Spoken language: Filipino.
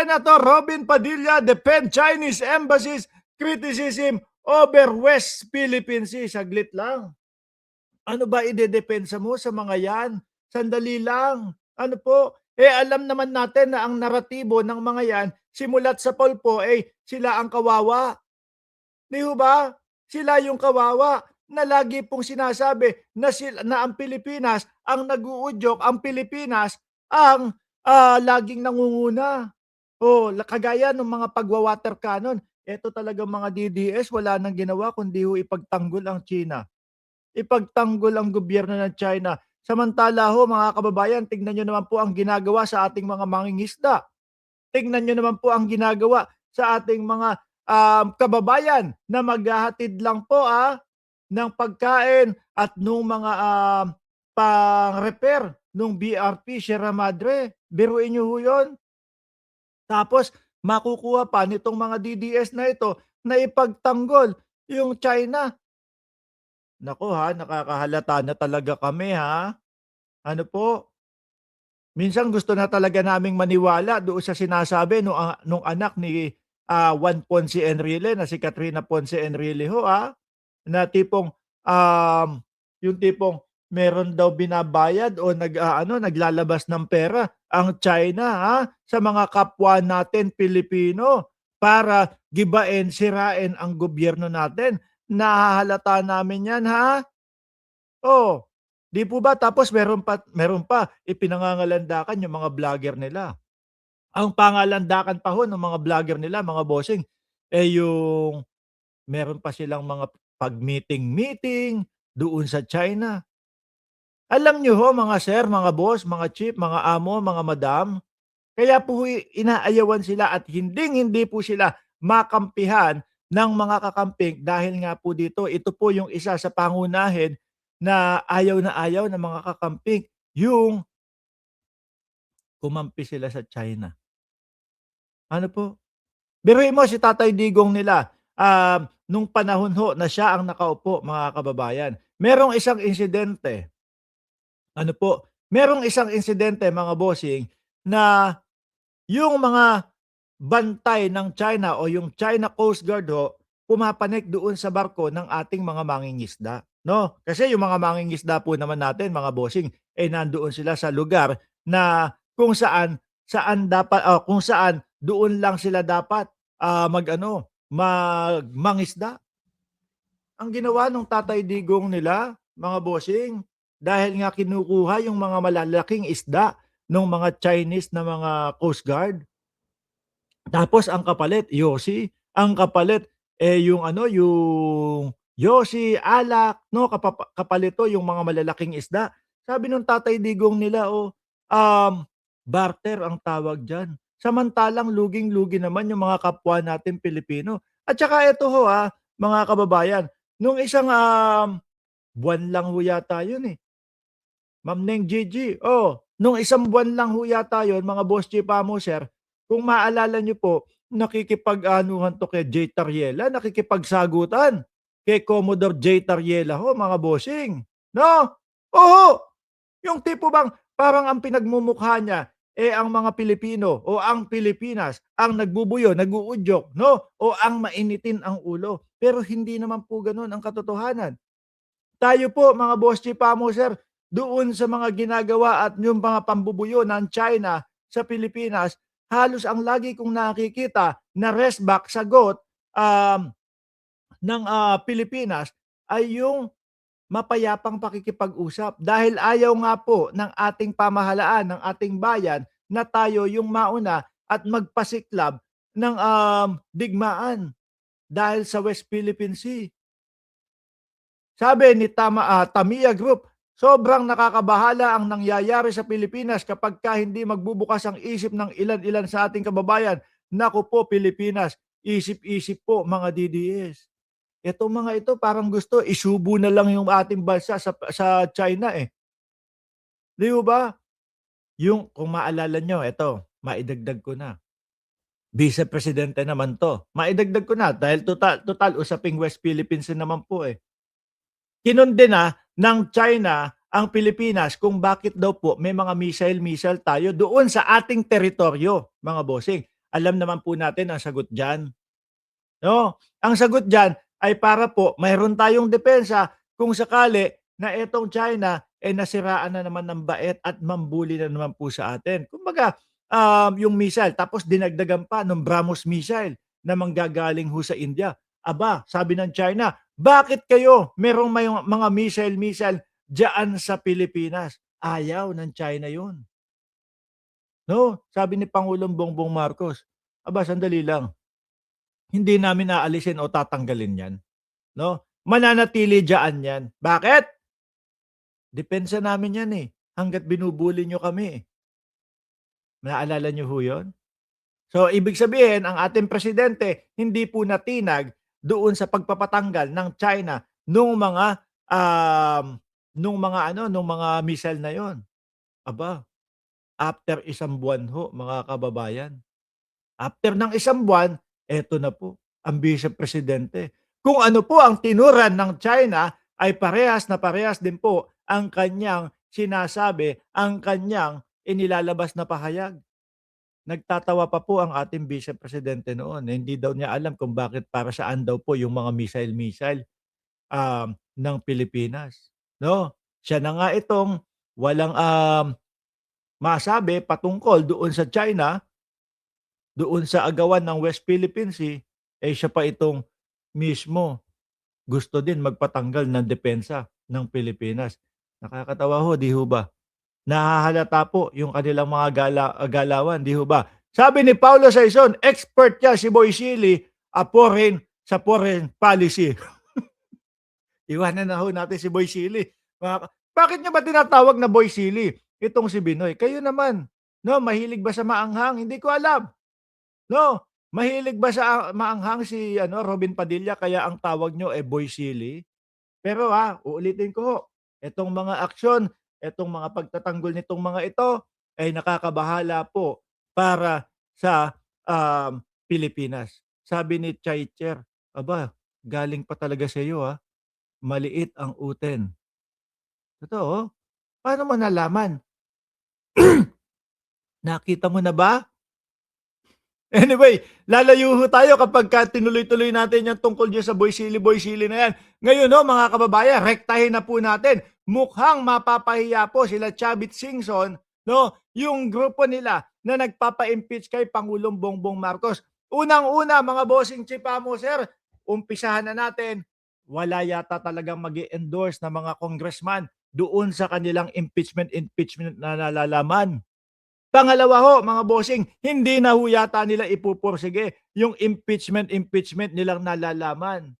Senator Robin Padilla defend Chinese embassy's criticism over West Philippine Sea. Saglit lang. Ano ba idedepensa mo sa mga yan? Sandali lang. Ano po? Alam naman natin na ang naratibo ng mga yan, simulat sa polpo, sila ang kawawa. Di ba? Sila yung kawawa na lagi pong sinasabi na ang Pilipinas ang nag-uudyok, ang Pilipinas ang laging nangunguna. Kagaya ng mga pagwa-water cannon, eto talagang mga DDS wala nang ginawa kundi ipagtanggol ang China. Ipagtanggol ang gobyerno ng China. Samantala mga kababayan, tignan niyo naman po ang ginagawa sa ating mga mangingisda. Tignan niyo naman po ang ginagawa sa ating mga kababayan na maghahatid lang po ng pagkain at nung mga pang-repair nung BRP Sierra Madre. Biruin niyo ho 'yun. Tapos makukuha pa nitong mga DDS na ito na ipagtanggol yung China. Naku nakakahalata na talaga kami Ano po, minsan gusto na talaga naming maniwala doon sa sinasabi nung anak ni Juan Ponce Enrile na si Katrina Ponce Enrile na tipong yung tipong meron daw binabayad o naglalabas ng pera ang China sa mga kapwa natin Pilipino para gibain, sirain ang gobyerno natin. Nahahalata namin 'yan Oh, 'di po ba tapos meron pa ipinangangalandakan yung mga vlogger nila. Ang pangalandakan pa ho ng mga vlogger nila mga bossing, yung meron pa silang mga pag-meeting-meeting doon sa China. Alam niyo ho mga sir, mga boss, mga chief, mga amo, mga madam, kaya po inaayawan sila at hinding-hindi po sila makampihan ng mga kakamping dahil nga po dito, ito po yung isa sa pangunahin na ayaw ng mga kakamping, yung kumampi sila sa China. Ano po? Biruin mo si Tatay Digong nila, nung panahon ho na siya ang nakaupo mga kababayan, merong isang insidente, ano po, merong isang insidente mga bossing na yung mga bantay ng China o yung China Coast Guard pumapanik doon sa barko ng ating mga mangingisda, no? Kasi yung mga mangingisda po naman natin, mga bossing, nandoon sila sa lugar na kung saan doon lang sila dapat mangisda. Ang ginawa ng Tatay Digong nila, mga bossing, dahil nga kinukuha yung mga malalaking isda ng mga Chinese na mga Coast Guard. Tapos ang kapalit, yosi. Ang kapalit, yung yosi, alak, no? Kapalit yung mga malalaking isda. Sabi nung Tatay Digong nila, barter ang tawag dyan. Samantalang luging-lugi naman yung mga kapwa natin Pilipino. At saka ito mga kababayan, nung isang buwan lang ho yata yun Ma'am Neng Gigi, nung isang buwan lang ho yata yun, mga boss chief mo sir, kung maalala niyo po, nakikipag-anuhan to kay Jay Tariela, nakikipagsagutan kay Commodore Jay Tariela mga bossing. No? Oo! Yung tipo bang parang ang pinagmumukha niya, ang mga Pilipino o ang Pilipinas ang nagbubuyo, nag-uudyok, no? O ang mainitin ang ulo. Pero hindi naman po ganun ang katotohanan. Tayo po, mga boss chief mo sir, doon sa mga ginagawa at yung mga pambubuyo ng China sa Pilipinas, halos ang lagi kong nakikita na resback, sagot ng Pilipinas ay yung mapayapang pakikipag-usap dahil ayaw nga po ng ating pamahalaan, ng ating bayan na tayo yung mauna at magpasiklab ng digmaan dahil sa West Philippine Sea. Sabi ni Tamiya Group, sobrang nakakabahala ang nangyayari sa Pilipinas kapag hindi magbubukas ang isip ng ilan-ilan sa ating kababayan. Naku po Pilipinas, isip-isip po mga DDS. Itong mga ito parang gusto isubo na lang yung ating bansa sa China Di ba? Yung kung maalala nyo, ito, maidagdag ko na. Vice Presidente naman to. Maidagdag ko na dahil total usaping West Philippines naman po Kinundi na ng China ang Pilipinas kung bakit daw po may mga missile tayo doon sa ating teritoryo, mga bossing. Alam naman po natin ang sagot diyan, 'no? Ang sagot diyan ay para po mayroon tayong depensa kung sakali na itong China, nasiraan na naman ng bait at mambuli na naman po sa atin. Kumbaga, yung missile tapos dinagdagan pa nung BrahMos missile na manggagaling ho sa India. Aba, sabi ng China, "Bakit kayo merong mga missile diyaan sa Pilipinas?" Ayaw ng China 'yun, 'no? Sabi ni Pangulong Bongbong Marcos, "Aba, sandali lang, hindi namin aalisin o tatanggalin 'yan, 'no? Mananatili diyaan 'yan." Bakit? Depensa namin 'yan, hangga't binubully niyo kami, eh. Naalala niyo ho 'yun? So, ibig sabihin ang ating presidente hindi po natinag doon sa pagpapatanggal ng China um, nung mga missile na 'yon. Aba, after isang buwan ho mga kababayan, after ng isang buwan, eto na po ang bisepresidente. Kung ano po ang tinuran ng China ay parehas na parehas din po ang kanyang sinasabi, ang kanyang inilalabas na pahayag. Nagtatawa pa po ang ating bisepresidente noon, hindi daw niya alam kung bakit para saan daw po yung mga missile, ng Pilipinas, 'no? Siya na nga itong walang, masabi patungkol doon sa China, doon sa agawan ng West Philippine Sea, siya pa itong mismo gusto din magpatanggal ng depensa ng Pilipinas. Nakakatawa ho, 'di ho ba? Nahahalata po yung kanilang mga galawan, 'di ho ba? Sabi ni Paulo Saison, expert niya si Boy Sili, sa foreign policy. Iwanan na ho natin si Boy Sili. Bakit niyo ba tinatawag na Boy Sili itong si Binoy? Kayo naman, 'no, mahilig ba sa maanghang? Hindi ko alam, 'no? Mahilig ba sa maanghang si ano, Robin Padilla kaya ang tawag niyo, Boy Sili? Pero, uulitin ko ho, itong mga aksyon, itong mga pagtatanggol nitong mga ito ay nakakabahala po para sa, Pilipinas. Sabi ni Chai-Chier, "Aba, galing pa talaga sa iyo, maliit ang uten." Totoo. Paano mo nalaman? Nakita mo na ba? Anyway, lalayo ho tayo kapagka tinuloy-tuloy natin 'yang tungkol diyan sa Boy Sili na 'yan. Ngayon ho mga kababayan, rektahin na po natin. Mukhang mapapahiya po sila Chavit Singson, 'no, yung grupo nila na nagpapa-impeach kay Pangulong Bongbong Marcos. Unang-una mga bossing chipamo sir, umpisahan na natin, wala yata talagang mag-e-endorse na mga congressman doon sa kanilang impeachment na nalalaman. Pangalawa ho, mga bossing, hindi na ho yata nila ipupursige yung impeachment nilang nalalaman.